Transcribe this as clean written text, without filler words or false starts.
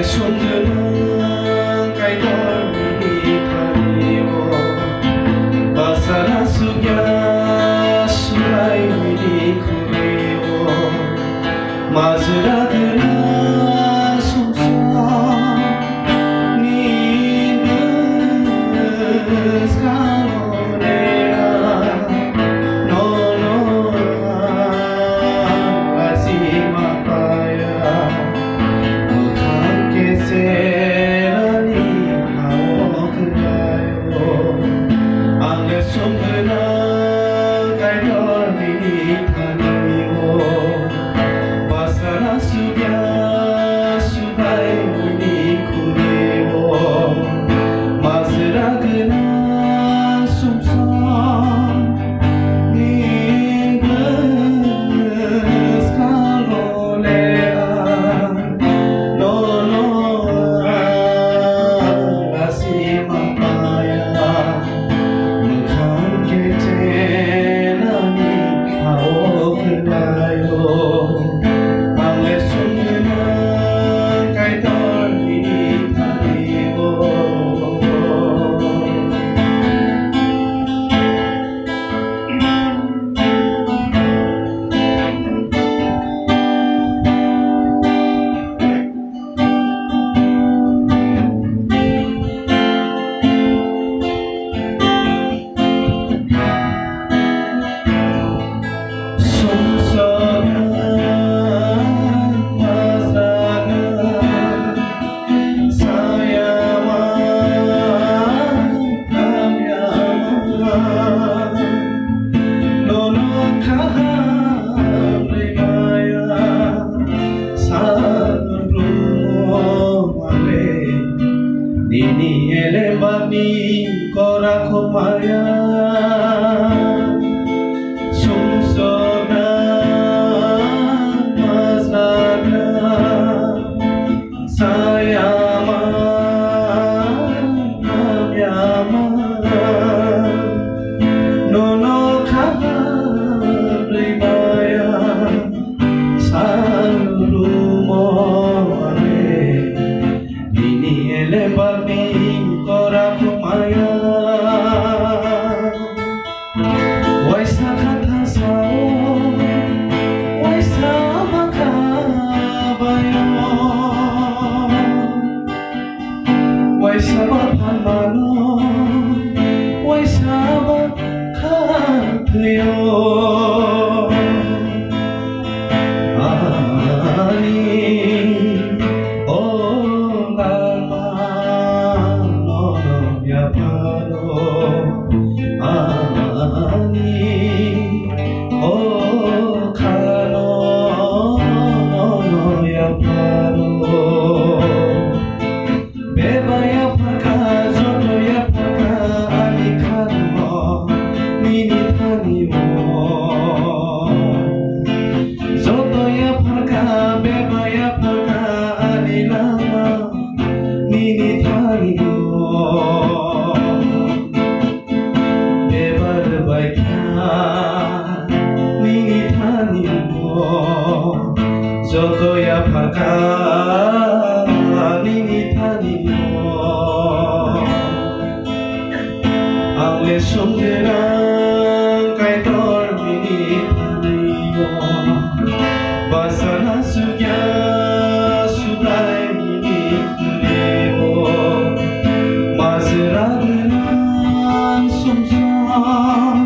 sumgwnang kaitor bini kariwo basana sugya Subrai bini kuriwo mazra gena sumsok nindes kalonea no asima paya serani haokdayo angle sumgwnang kaitor bini kariwo basana sugya Subrai bini kuriwo mazra gena sumsok nindes kalonea bini ele bani kora khomaya sumsok mazna sayama yama nono khabaya salumo bini ele bani kora khomaya waisa khatha sao waisa makabayo waisa bhamano waisa khatyo jotoya phaka nini thaniyo angle sumgwnang kaitor bini thaniyo basana sugya Subrai bini kuriwo mazra gena sumsok